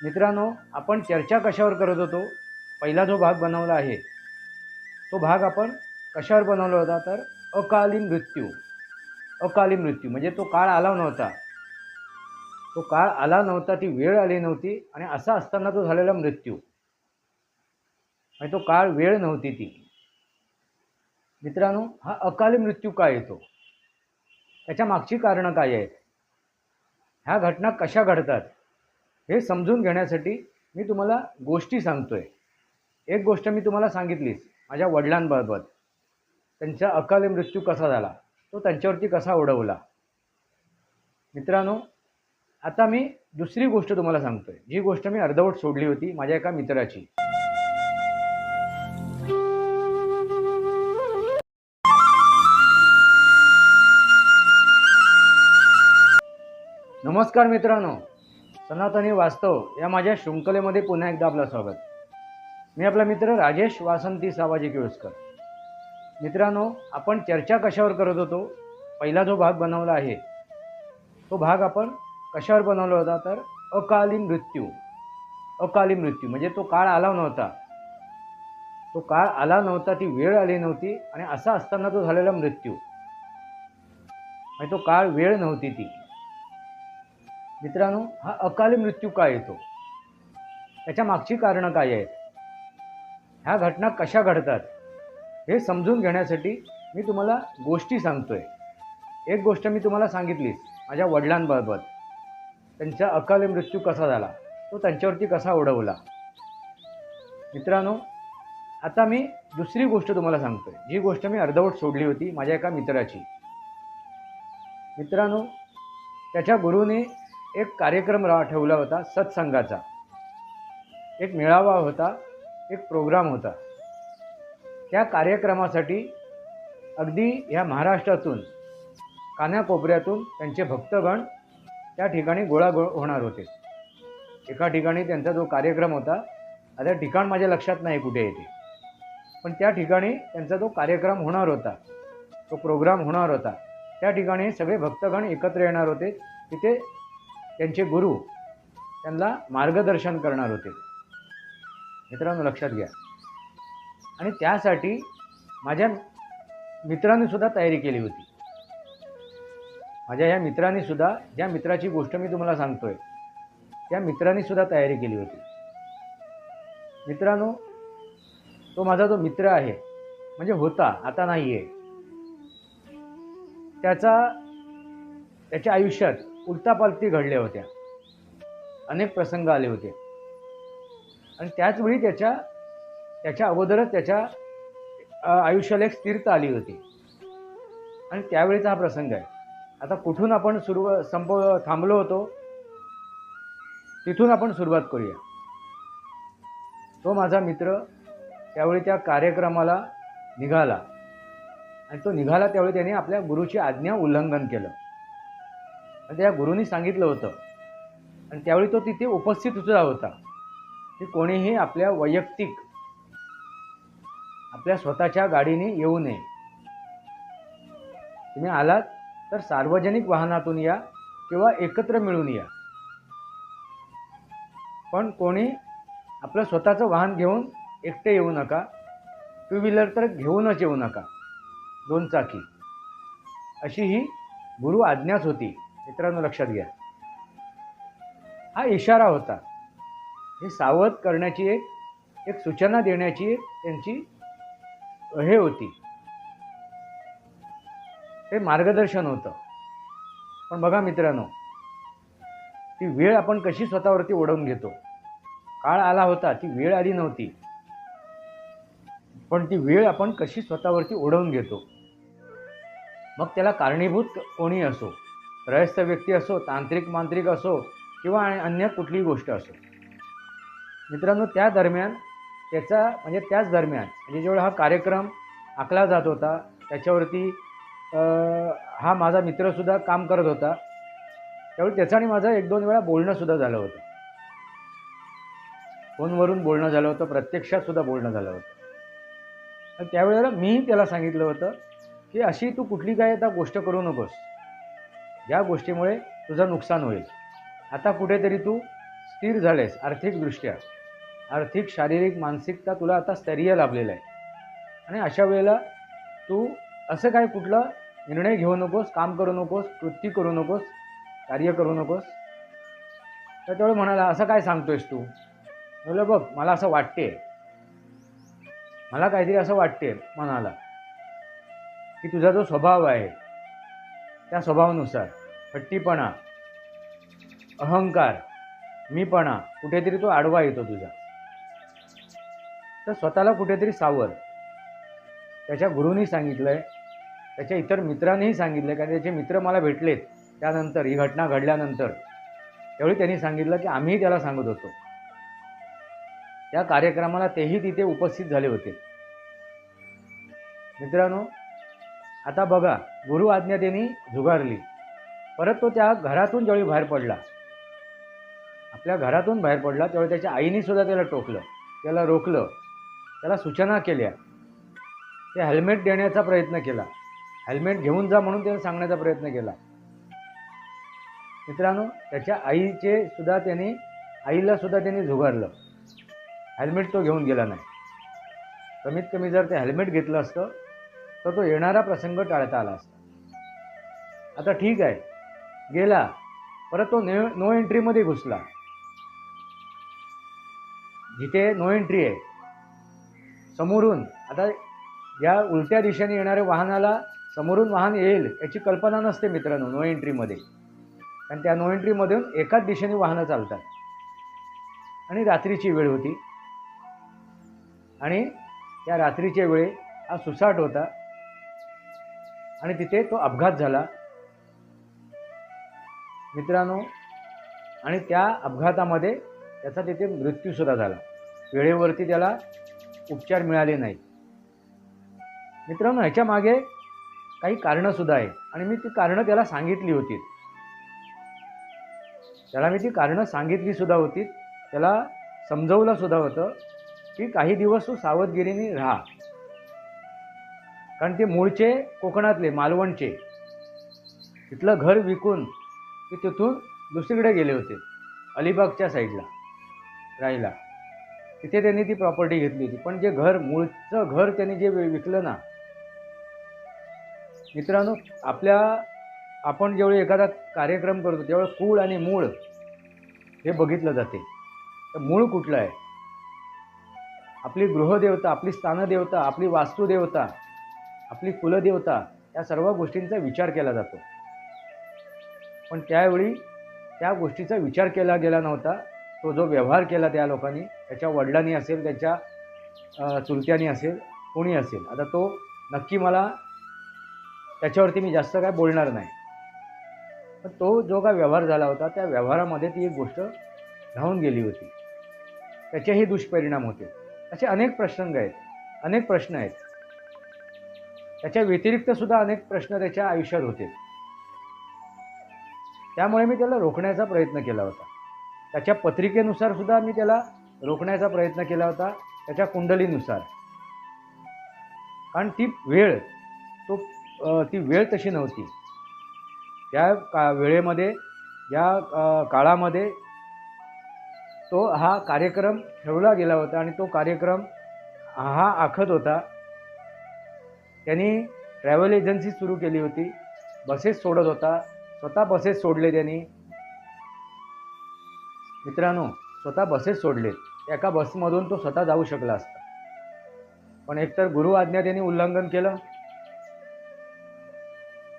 मित्रांनो, आपण चर्चा कशावर करत होतो? पहिला जो भाग बनवला आहे, तो भाग आपण कशावर बनवला होता? तर अकाली मृत्यू. अकाली मृत्यू म्हणजे तो काळ आला नव्हता. तो काळ आला नव्हता, ती वेळ आली नव्हती आणि असा असताना तो झालेला मृत्यू. आणि तो काळ वेळ नव्हती ती. मित्रांनो, हा अकाली मृत्यू का येतो? त्याच्या मागची कारणं काय आहेत? ह्या घटना कशा घडतात? हे समजून घेण्यासाठी मी तुम्हाला गोष्टी सांगतोय. एक गोष्ट मी तुम्हाला सांगितलीच, माझ्या वडिलांबाबत. त्यांचा अकाली मृत्यू कसा झाला, तो त्यांच्यावरती कसा ओढवला. मित्रांनो, आता मी दुसरी गोष्ट तुम्हाला सांगतोय, जी गोष्ट मी अर्धवट सोडली होती माझ्या एका मित्राची. नमस्कार मित्रांनो, सनातनी वास्तव या माझ्या शृंखलेमध्ये पुन्हा एकदा आपलं स्वागत. मी आपला मित्र राजेश वासंती सावाजी किळुसकर. मित्रांनो, आपण चर्चा कशावर करत होतो? पहिला जो भाग बनवला आहे, तो भाग आपण कशावर बनवला होता? तर अकाली मृत्यू. अकाली मृत्यू म्हणजे तो काळ आला नव्हता. तो काळ आला नव्हता, ती वेळ आली नव्हती आणि असा असताना तो झालेला मृत्यू. आणि तो काळ वेळ नव्हती ती. मित्रांनो, हा अकाली मृत्यू का येतो? त्याच्या मागची कारणं काय आहेत? ह्या घटना कशा घडतात? हे समजून घेण्यासाठी मी तुम्हाला गोष्टी सांगतोय. एक गोष्ट मी तुम्हाला सांगितलीच, माझ्या वडिलांबाबत. त्यांचा अकाली मृत्यू कसा झाला, तो त्यांच्यावरती कसा ओढवला. मित्रांनो, आता मी दुसरी गोष्ट तुम्हाला सांगतोय, जी गोष्ट मी अर्धवट सोडली होती माझ्या एका मित्राची. मित्रांनो, त्याच्या गुरुने एक कार्यक्रम ठेवला होता सत्संगाचा. एक मेळावा होता, एक प्रोग्राम होता. त्या कार्यक्रमासाठी अगदी ह्या महाराष्ट्रातून, कानाकोपऱ्यातून त्यांचे भक्तगण त्या ठिकाणी गोळा होणार होते. एका ठिकाणी त्यांचा जो कार्यक्रम होता, आता ठिकाण माझ्या लक्षात नाही कुठे येते, पण त्या ठिकाणी त्यांचा जो कार्यक्रम होणार होता, तो प्रोग्राम होणार होता, त्या ठिकाणी सगळे भक्तगण एकत्र येणार होते. तिथे त्यांचे गुरु त्यांना मार्गदर्शन करणार होते. मित्रांनो, लक्षात घ्या. आणि त्यासाठी माझ्या मित्रांनी सुद्धा तयारी केली होती. माझ्या या मित्रांनी सुद्धा, ज्या मित्राची गोष्ट मी तुम्हाला सांगतोय, त्या मित्रांनी सुद्धा तयारी केली होती. मित्रांनो, तो माझा जो मित्र आहे, म्हणजे होता, आता नाही आहे, त्याच्या आयुष्यात उलतापालती घडल्या होत्या. अनेक प्रसंग आले होते आणि त्याचवेळी त्याच्या अगोदरच त्याच्या आयुष्याला एक स्थिरता आली होती. आणि त्यावेळीचा हा प्रसंग आहे. आता कुठून आपण थांबलो होतो, तिथून आपण सुरुवात करूया. तो माझा मित्र त्यावेळी त्या कार्यक्रमाला निघाला आणि तो निघाला त्यावेळी त्याने आपल्या गुरुची आज्ञा उल्लंघन केलं. आणि त्या गुरुनी सांगितलं होतं, आणि त्यावेळी तो तिथे उपस्थित सुद्धा होता, की कोणीही आपल्या वैयक्तिक, आपल्या स्वतःच्या गाडीने येऊ नये. तुम्ही आलात तर सार्वजनिक वाहनातून या किंवा एकत्र मिळून या, पण कोणी आपलं स्वतःचं वाहन घेऊन एकटे येऊ नका. टू व्हीलर तर घेऊनच येऊ नका, 2 चाकी. अशी ही गुरु आज्ञाच होती. मित्रांनो, लक्षात घ्या. हा इशारा होता. हे सावध करण्याची एक सूचना देण्याची त्यांची हे होती, ते मार्गदर्शन होतं. पण बघा मित्रांनो, ती वेळ आपण कशी स्वतःवरती ओढवून घेतो. काळ आला होता, ती वेळ आली नव्हती, पण ती वेळ आपण कशी स्वतःवरती ओढवून घेतो. मग त्याला कारणीभूत कोणी असो, त्रयस्थ व्यक्ती असो, तांत्रिक मांत्रिक असो किंवा अन्य कुठलीही गोष्ट असो. मित्रांनो, त्याच दरम्यान जेव्हा हा कार्यक्रम आखला जात होता, त्याच्यावरती हा माझा मित्रसुद्धा काम करत होता. त्यावेळी त्याचं आणि माझं 1-2 वेळा बोलणंसुद्धा झालं होतं. फोनवरून बोलणं झालं होतं, प्रत्यक्षात सुद्धा बोलणं झालं होतं. आणि त्यावेळेला मीही त्याला सांगितलं होतं, की अशी तू कुठली काय आता गोष्ट करू नकोस, ज्या गोष्टीमुळे तुझं नुकसान होईल. आता कुठेतरी तू स्थिर झालेस आर्थिकदृष्ट्या, आर्थिक शारीरिक मानसिकता तुला आता स्थैर्य लाभलेलं आहे. आणि अशा वेळेला तू असं काय कुठला निर्णय घेऊ नकोस, काम करू नकोस, कृती करू नकोस, कार्य करू नकोस. तर तेवढं म्हणाला, असं काय सांगतोयस तू? म्हणलं बघ, मला असं वाटते, मला काहीतरी असं वाटते मनाला की तुझा जो स्वभाव आहे त्या स्वभावानुसार हट्टीपणा, अहंकार, मीपणा कुठेतरी तो आडवा येतो तुझा. तर स्वतःला कुठेतरी सावर. त्याच्या गुरूंनी सांगितलंय, त्याच्या इतर मित्रांनीही सांगितलं, कारण त्याचे मित्र मला भेटलेत त्यानंतर, ही घटना घडल्यानंतर. त्यावेळी त्यांनी सांगितलं की आम्हीही त्याला सांगत होतो. त्या कार्यक्रमाला तेही तिथे उपस्थित झाले होते. मित्रांनो, आता बघा, गुरु आज्ञा त्यांनी झुगारली. परत तो त्या घरातून ज्यावेळी बाहेर पडला, आपल्या घरातून बाहेर पडला, त्यावेळी त्याच्या आईने सुद्धा त्याला टोकलं, त्याला रोखलं, त्याला सूचना केल्या, ते हेल्मेट देण्याचा प्रयत्न केला, हेल्मेट घेऊन जा म्हणून त्याला सांगण्याचा प्रयत्न केला. मित्रांनो, त्याच्या आईला सुद्धा त्यांनी झुगारलं. हेल्मेट तो घेऊन गेला नाही. कमीत कमी जर ते हेल्मेट घेतलं असतं तर तो येणारा प्रसंग टाळता आला असता. आता ठीक आहे, गेला, परत तो नो एंट्रीमध्ये घुसला. जिथे नो एंट्री आहे समोरून, आता या उलट्या दिशेने येणाऱ्या वाहनाला समोरून वाहन येईल याची कल्पना नसते मित्रांनो नो एंट्रीमध्ये. कारण त्या नो एंट्रीमधून एकाच दिशेने वाहनं चालतात. आणि रात्रीची वेळ होती, आणि त्या रात्रीच्या वेळी हा सुसाट होता, आणि तिथे तो अपघात झाला मित्रांनो. आणि त्या अपघातामध्ये त्याचा तिथे मृत्यूसुद्धा झाला. वेळेवरती त्याला उपचार मिळाले नाहीत. मित्रांनो, ह्याच्या मागे काही कारणंसुद्धा आहेत, आणि मी ती कारणं त्याला सांगितली होती. त्याला मी ती कारणं सांगितली सुद्धा होती, त्याला समजवलं सुद्धा होतं की काही दिवस तू सावधगिरीने राहा. कारण ते मूळचे कोकणातले, मालवणचे, तिथलं घर विकून ते तिथून दुसरीकडे गेले होते, अलिबागच्या साईडला राहायला. तिथे त्यांनी ती प्रॉपर्टी घेतली होती. पण जे घर, मूळचं घर त्यांनी जे विकलं ना मित्रांनो, आपण जेवढे एखादा कार्यक्रम करतो तेव्हा कूळ आणि मूळ हे बघितलं जाते. तर मूळ कुठलं आहे? आपली गृहदेवता, आपली स्थानदेवता, आपली वास्तुदेवता, आपली कुलदेवता, या सर्व गोष्टींचा विचार केला जातो. पण त्यावेळी त्या गोष्टीचा विचार केला गेला नव्हता. तो जो व्यवहार केला त्या लोकांनी, त्याच्या वडिलांनी असेल, त्याच्या चुलत्यांनी असेल, कोणी असेल, आता तो नक्की मला त्याच्यावरती मी जास्त काय बोलणार नाही. पण तो जो काय व्यवहार झाला होता त्या व्यवहारामध्ये ती एक गोष्ट राहून गेली होती, त्याचेही दुष्परिणाम होते. असे अनेक प्रसंग आहेत, अनेक प्रश्न आहेत. त्याच्या व्यतिरिक्त सुद्धा अनेक प्रश्न त्याच्या आयुष्यात होते. त्यामुळे मी त्याला रोखण्याचा प्रयत्न केला होता. त्याच्या पत्रिकेनुसार सुद्धा मी त्याला रोखण्याचा प्रयत्न केला होता, त्याच्या कुंडलीनुसार. कारण ती वेळ तशी नव्हती. त्या वेळेमध्ये, या काळामध्ये तो हा कार्यक्रम ठेवला गेला होता, आणि तो कार्यक्रम हा आखत होता. त्यांनी ट्रॅव्हल एजन्सी सुरू केली होती, बसेस सोडत होता, स्वतः बसेस सोडले त्यांनी. मित्रांनो, स्वतः बसेस सोडले. एका बसमधून तो स्वतः जाऊ शकला असता, पण एकतर गुरु आज्ञा त्यांनी उल्लंघन केलं.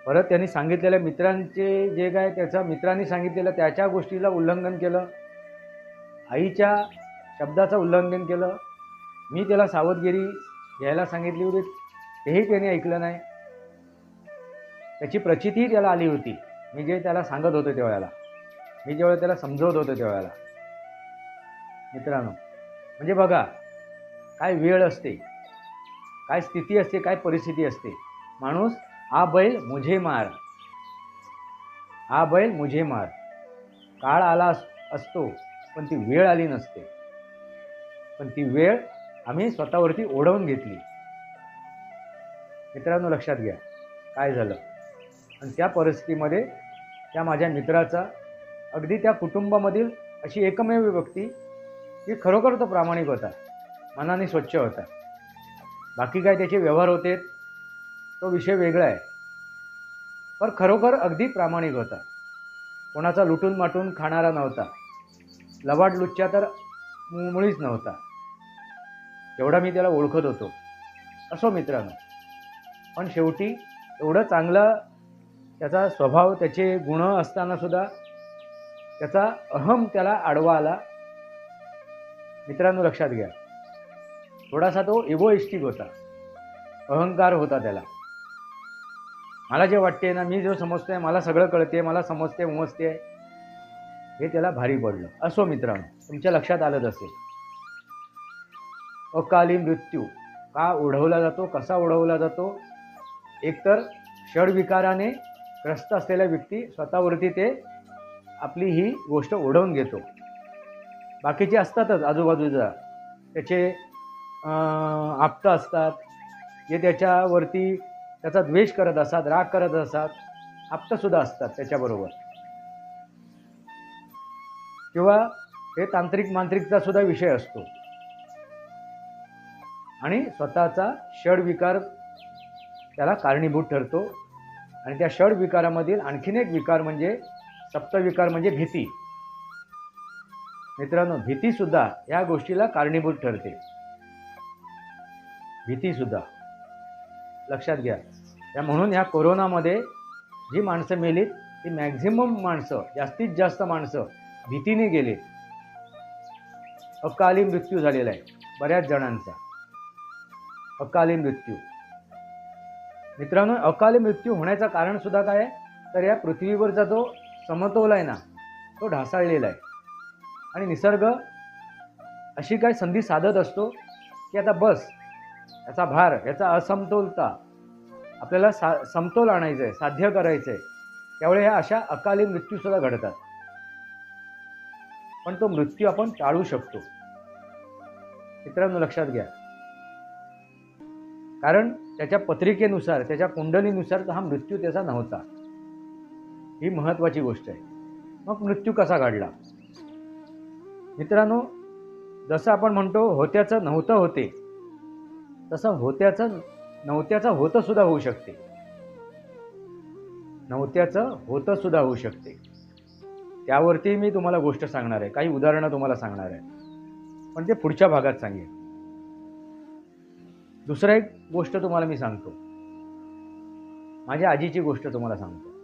परत त्यांनी सांगितलेल्या मित्रांचे जे काय, त्याच्या मित्रांनी सांगितलेलं त्याच्या गोष्टीला उल्लंघन केलं. आईच्या शब्दाचं उल्लंघन केलं. मी त्याला सावधगिरी घ्यायला सांगितली होती, तेही त्याने ऐकलं नाही. त्याची प्रचितीही त्याला आली होती. मी जे त्याला सांगत होतो त्यावेळेला, मी जेव्हा त्याला समजवत होतो त्यावेळेला. मित्रांनो, म्हणजे बघा काय वेळ असते, काय स्थिती असते, काय परिस्थिती असते. माणूस हा बैल मुझे मार, हा बैल मुझे मार. काळ आला असतो, पण ती वेळ आली नसते. पण ती वेळ आम्ही स्वतःवरती ओढवून घेतली. मित्रांनो, लक्षात घ्या काय झालं. आणि त्या परिस्थितीमध्ये त्या माझ्या मित्राचा, अगदी त्या कुटुंबामधील अशी एकमेव व्यक्ती की खरोखर तो प्रामाणिक होता, मनाने स्वच्छ होता. बाकी काय त्याचे व्यवहार होते तो विषय वेगळा आहे, पण खरोखर अगदी प्रामाणिक होता. कोणाचा लुटून माटून खाणारा नव्हता, लबाड लुच्चा तर मुळीच नव्हता. एवढा मी त्याला ओळखत होतो. असो मित्रांनो, पण शेवटी एवढं चांगला त्याचा स्वभाव, त्याचे गुण असतानासुद्धा त्याचा अहम त्याला आडवा आला. मित्रांनो लक्षात घ्या, थोडासा तो इगोइस्टिक होता, अहंकार होता त्याला. मला जे वाटते ना, मी जो समजतोय, मला सगळं कळते, मला समजते उमजते, हे त्याला भारी पडलं. असो मित्रांनो, तुमच्या लक्षात आलंच असेल, अकाली मृत्यू का ओढवला जातो, कसा ओढवला जातो. एकतर षडविकाराने ग्रस्त असलेल्या व्यक्ती स्वतःवरती ते आपली ही गोष्ट ओढवून घेतो. बाकीचे असतातच आजूबाजूचा, त्याचे आप्त असतात, जे त्याच्यावरती त्याचा द्वेष करत असतात, राग करत असतात, आप्तसुद्धा असतात त्याच्याबरोबर. किंवा हे तांत्रिक मांत्रिकचा सुद्धा विषय असतो. आणि स्वतःचा षडविकार त्याला कारणीभूत ठरतो. आणि त्या षडविकारामधील आणखीन एक विकार म्हणजे सप्तविकार, म्हणजे भीती. मित्रांनो, भीतीसुद्धा या गोष्टीला कारणीभूत ठरते. भीतीसुद्धा लक्षात घ्या. म्हणून ह्या कोरोनामध्ये जी माणसं मेलीत ती मॅक्झिमम माणसं, जास्तीत जास्त माणसं भीतीने गेले. अकाली मृत्यू झालेला आहे बऱ्याच जणांचा, अकाली मृत्यू. मित्रांनो, अकाली मृत्यू होण्याचं कारण सुद्धा काय आहे, तर या पृथ्वीवरचा जो समतोल आहे ना, तो ढासळलेला आहे. आणि निसर्ग अशी काय संधी साधत असतो की आता बस, याचा भार, याचा असमतोलता आपल्याला समतोल आणायचं आहे, साध्य करायचं आहे. त्यामुळे ह्या अशा अकाली मृत्यूसुद्धा घडतात. पण तो मृत्यू आपण टाळू शकतो. मित्रांनो लक्षात घ्या, कारण त्याच्या पत्रिकेनुसार, त्याच्या कुंडलीनुसार हा मृत्यू त्याचा नव्हता. ही महत्त्वाची गोष्ट आहे. मग मृत्यू कसा घडला? मित्रांनो, जसं आपण म्हणतो होत्याचं नव्हतं होते, तसं होत्याचं नव्हत्याचं होतं सुद्धा होऊ शकते. नव्हत्याचं होतं सुद्धा होऊ शकते. त्यावरती मी तुम्हाला गोष्ट सांगणार आहे, काही उदाहरणं तुम्हाला सांगणार आहे, पण ते पुढच्या भागात सांगेन. दुसरं एक गोष्ट तुम्हाला मी सांगतो, माझ्या आजीची गोष्ट तुम्हाला सांगतो.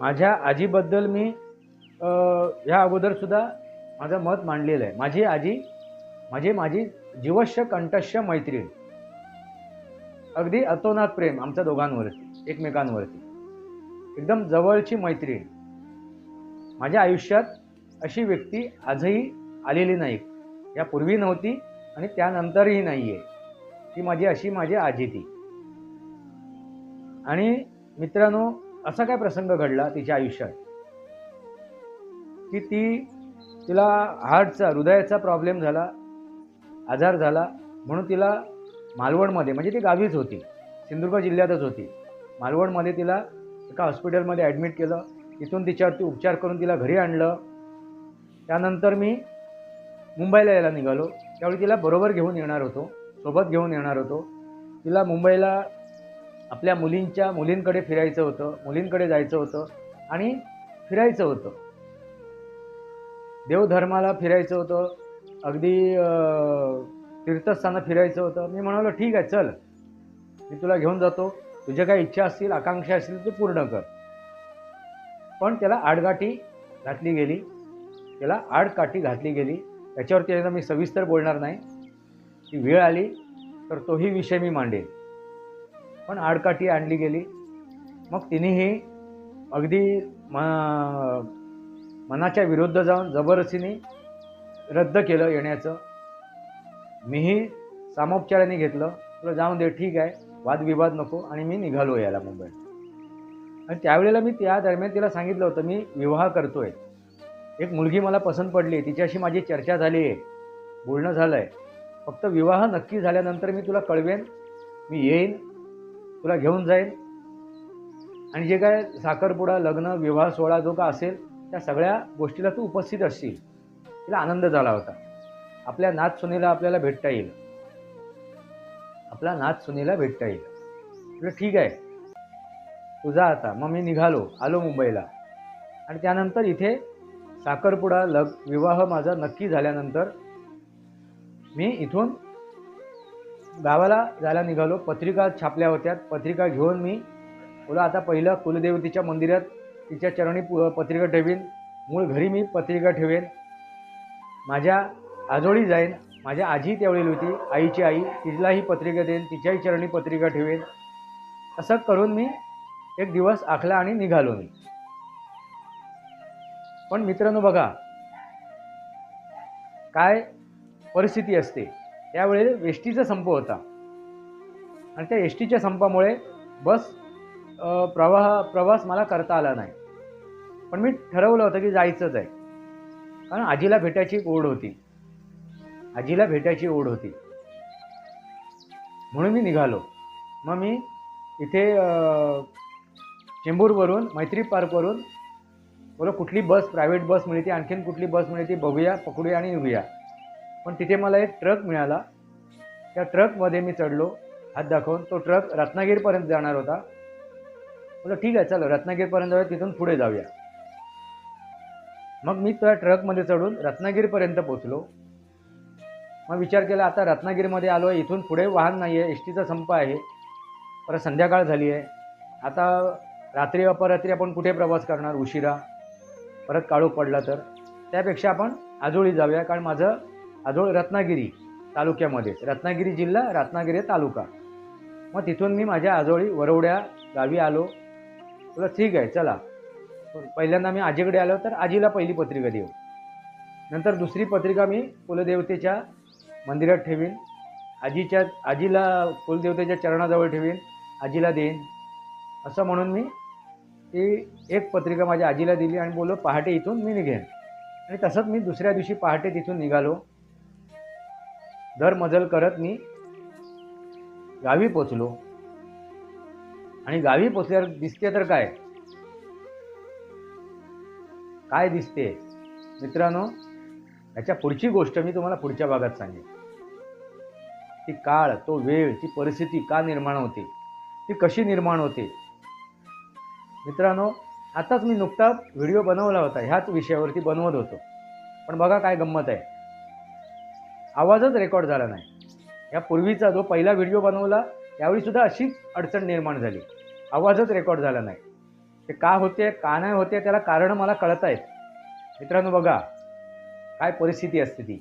माझ्या आजीबद्दल मी ह्या अगोदर सुद्धा माझं मत मांडलेलं आहे. माझी आजी म्हणजे माझी जीवश्य कंठश्य मैत्रीण, अगदी अतोनात प्रेम आमच्या दोघांवरती, एकमेकांवरती, एकदम जवळची मैत्रीण. माझ्या आयुष्यात अशी व्यक्ती आजही आलेली नाही, यापूर्वी नव्हती आणि त्यानंतरही नाही आहे. ती माझी आजी ती. आणि मित्रांनो, असा काय प्रसंग घडला तिच्या आयुष्यात की तिला हार्टचा, हृदयाचा प्रॉब्लेम झाला, आजार झाला. म्हणून तिला मालवणमध्ये, म्हणजे ती गावीच होती, सिंधुदुर्ग जिल्ह्यातच होती, मालवणमध्ये तिला एका हॉस्पिटलमध्ये ॲडमिट केलं. तिथून तिच्यावरती उपचार करून तिला घरी आणलं. त्यानंतर मी मुंबईला यायला निघालो. त्यावेळी तिला बरोबर घेऊन येणार होतो, सोबत घेऊन येणार होतो. तिला मुंबईला आपल्या मुलींकडे फिरायचं होतं, मुलींकडे जायचं होतं आणि फिरायचं होतं, देवधर्माला फिरायचं होतं, अगदी तीर्थस्थानं फिरायचं होतं. मी म्हणालो ठीक आहे, चल, मी तुला घेऊन जातो, तुझ्या काही इच्छा असतील, आकांक्षा असतील ते पूर्ण कर. पण त्याला आडकाठी घातली गेली, त्याच्यावरती एकदा मी सविस्तर बोलणार नाही. ती वेळ आली तर तोही विषय मी मांडेल. पण आडकाठी आणली गेली. मग तिनेही अगदी मनाच्या विरुद्ध जाऊन जबरदस्तीने रद्द केलं येण्याचं. मीही सामोपचाराने घेतलं, तुला जाऊन दे, ठीक आहे, वादविवाद नको, आणि मी निघालो यायला मुंबईत. आणि त्यावेळेला मी त्या दरम्यान तिला सांगितलं होतं, मी विवाह करतोय, एक मुलगी मला पसंत पडली, तिच्याशी माझी चर्चा झाली आहे, बोलणं झालं आहे, फक्त विवाह नक्की झाल्यानंतर मी तुला कळवेन, मी येईन, तुला घेऊन जाईन, आणि जे काय साखरपुडा, लग्न, विवाह सोहळा जो का असेल त्या सगळ्या गोष्टीला तू उपस्थित असशील. तिला आनंद झाला होता. आपल्या नाथ सुनेला आपल्याला भेटता येईल, आपला नाथ सुनेला भेटता येईल. म्हटलं ठीक आहे, तू जा आता. मग मी निघालो, आलो मुंबईला. आणि त्यानंतर इथे साखरपुडा विवाह माझा नक्की झाल्यानंतर मी इथून गावाला जायला निघालो. पत्रिका छापल्या होत्या. पत्रिका घेऊन मी बोला आता पहिलं कुलदेवतीच्या मंदिरात तिच्या चरणी पत्रिका ठेवीन. मूळ घरी मी पत्रिका ठेवेन. माझ्या आजोळी जाईन. माझ्या आजी त्यावेळी होती, आईची आई, तिलाही पत्रिका देईन, तिच्याही चरणी पत्रिका ठेवेन. असं करून मी एक दिवस आखला आणि निघालो मी. पण मित्रांनो बघा काय परिस्थिती असते. त्यावेळी एस टीचा संप होता आणि त्या एस टीच्या संपामुळे बस प्रवास मला करता आला नाही. पण मी ठरवलं होतं की जायचंच आहे, कारण आजीला भेटायची ओढ होती. आजीला भेटायची ओढ होती म्हणून मी निघालो. मग मी इथे चेंबूरवरून मैत्री पार्कवरून बोला कुठली बस प्रायव्हेट बस मिळते, आणखीन कुठली बस मिळते बघूया, पकडूया आणि निघूया. पण तिथे मला एक ट्रक मिळाला. त्या ट्रकमध्ये मी चढलो हात दाखवून. तो ट्रक रत्नागिरीपर्यंत जाणार होता. बोला ठीक आहे चलो रत्नागिरीपर्यंत जाऊया, तिथून पुढे जाऊया. मग मी त्या ट्रकमध्ये चढून रत्नागिरीपर्यंत पोचलो. मग विचार केला आता रत्नागिरीमध्ये आलो आहे, इथून पुढे वाहन नाही आहे, एस टीचा संप आहे, परत संध्याकाळ झाली आहे. आता रात्री अपरात्री आपण कुठे प्रवास करणार उशिरा, परत काळोख पडला तर. त्यापेक्षा आपण आजोळी जाऊया, कारण माझं आजोळ रत्नागिरी तालुक्यामध्येच, रत्नागिरी जिल्हा रत्नागिरी तालुका. मग तिथून मी माझ्या आजोळी वरवड्या गावी आलो. तुला ठीक आहे चला. पहिल्यांदा मी आजीकडे आलो तर आजीला पहिली पत्रिका देऊ, नंतर दुसरी पत्रिका मी कुलदेवतेच्या मंदिरात ठेवीन, आजीला कुलदेवतेच्या चरणाजवळ ठेवीन, आजीला देईन. असं म्हणून मी ती एक पत्रिका माझ्या आजीला दिली आणि बोललो पहाटे इथून मी निघेन. आणि तसंच मी दुसऱ्या दिवशी पहाटे तिथून निघालो. दर मजल करत मी गावी पोचलो. आणि गावी पोचल्यावर दिसते तर काय काय दिसते मित्रांनो, याच्या पुढची गोष्ट मी तुम्हाला पुढच्या भागात सांगेन. ती काळ, तो वेळ, ती परिस्थिती का निर्माण होते, ती कशी निर्माण होते. मित्रांनो आताच मी नुकता व्हिडिओ बनवला होता, ह्याच विषयावरती बनवत होतो. पण बघा काय गंमत आहे, आवाजच रेकॉर्ड झाला नाही. या पूर्वीचा जो पहिला व्हिडिओ बनवला त्यावेळीसुद्धा अशीच अडचण निर्माण झाली, आवाजच रेकॉर्ड झाला नाही. ते का होते का नाही होते त्याला कारण मला कळत आहेत. मित्रांनो बघा काय परिस्थिती असते ती,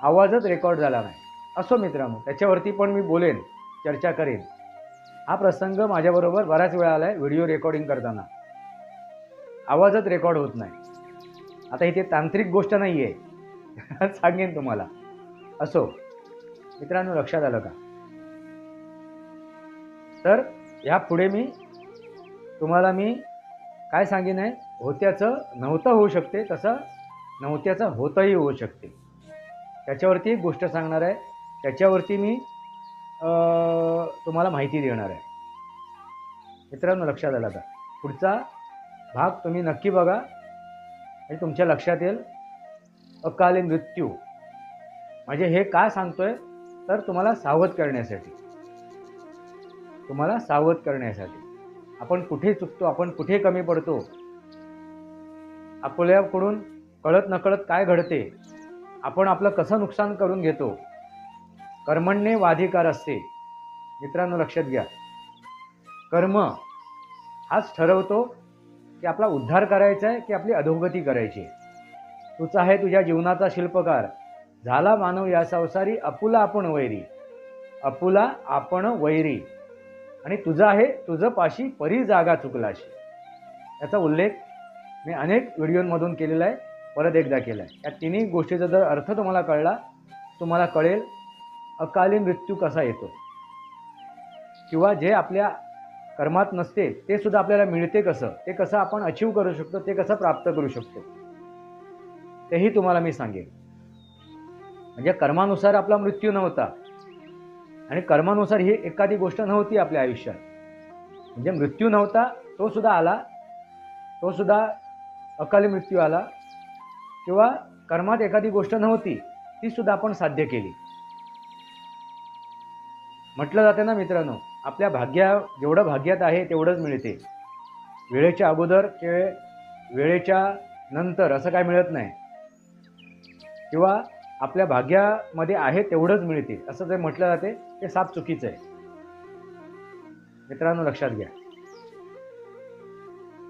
आवाजच रेकॉर्ड झाला नाही. असो मित्रांनो, त्याच्यावरती पण मी बोलेन, चर्चा करेन. हा प्रसंग माझ्याबरोबर बऱ्याच वेळा आला आहे व्हिडिओ रेकॉर्डिंग करताना, आवाजच रेकॉर्ड होत नाही. आता इथे तांत्रिक गोष्ट नाही आहे सांगेन तुम्हाला. असो मित्रांनो, लक्षात आलं का. तर यापुढे मी तुम्हाला काय सांगेन आहे, होत्याचं नव्हतं होऊ शकते, तसं नव्हत्याचं होतंही होऊ शकते. त्याच्यावरती एक गोष्ट सांगणार आहे, त्याच्यावरती मी तुम्हाला माहिती देणार आहे. मित्रांनो लक्षात आलं का. पुढचा भाग तुम्ही नक्की बघा आणि तुमच्या लक्षात येईल. अकाली मृत्यू म्हणजे हे का सांगतोय तर तुम्हाला सावध करण्यासाठी, तुम्हाला सावध करण्यासाठी. आपण कुठे चुकतो, आपण कुठे कमी पडतो, आपल्याकडून कळत नकळत काय घडते, आपण आपलं कसं नुकसान करून घेतो. कर्मण्ये वाधिकार असते. मित्रांनो लक्षात घ्या, कर्म हाच ठरवतो की आपला उद्धार करायचा आहे की आपली अधोगती करायची आहे. तूच आहे तुझ्या जीवनाचा शिल्पकार, झाला मानव या संसारी, आपुला आपण वैरी, आपुला आपण वैरी. आणि तुझं आहे तुझं पाशी, परी जागा चुकलाशी. याचा उल्लेख मी अनेक व्हिडिओमधून केलेला आहे, परत एकदा केला आहे. या तिन्ही गोष्टीचा जर अर्थ तुम्हाला कळला, तुम्हाला कळेल अकाली मृत्यू कसा येतो, किंवा जे आपल्या कर्मात नसते ते सुद्धा आपल्याला मिळते कसं, ते कसं आपण अचीव करू शकतो, ते कसं प्राप्त करू शकतो, तेही तुम्हाला मी सांगेन. म्हणजे कर्मानुसार आपला मृत्यू नव्हता आणि कर्मानुसार ही एखादी गोष्ट नव्हती आपल्या आयुष्यात. म्हणजे मृत्यू नव्हता, तो सुद्धा आला, तो सुद्धा अकाली मृत्यू आला किंवा कर्मात एखादी गोष्ट नव्हती ती सुद्धा आपण साध्य केली. म्हटलं जाते ना मित्रांनो, आपल्या जेवढं भाग्यात आहे तेवढंच मिळते. वेळेच्या अगोदर किंवा वेळेच्या नंतर असं काय मिळत नाही, किंवा आपल्या भाग्यामध्ये आहे तेवढंच मिळते असं जे म्हटलं जाते ते साप चुकीचं आहे. मित्रांनो लक्षात घ्या,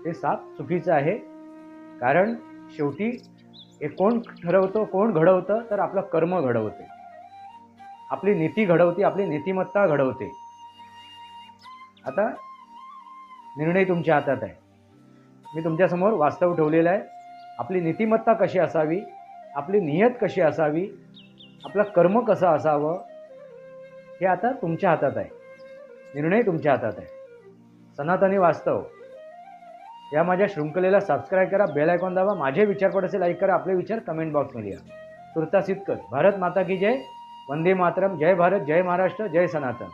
ते साप चुकीचं आहे. कारण शेवटी हे कोण ठरवतो, कोण घडवतं, तर आपलं कर्म घडवते, आपली नीती घडवते, आपली नीतिमत्ता घडवते. आता निर्णय तुमच्या हातात आहे. मी तुमच्यासमोर वास्तव ठेवलेलं आहे. आपली नीतिमत्ता कशी असावी, आपली नियत कशी असावी, आपलं कर्म कसं असावं, हे आता तुमच्या हातात आहे. निर्णय तुमच्या हातात आहे. सनातनी वास्तव या माझ्या शृंखलेला सबस्क्राईब करा, बेल आयकॉन दाबा, माझे विचार पडसे लाईक करा, आपले विचार कमेंट बॉक्समध्ये या. तुर्तास इतकंच. भारत माता की जय. वंदे मातरम. जय भारत, जय महाराष्ट्र, जय सनातन.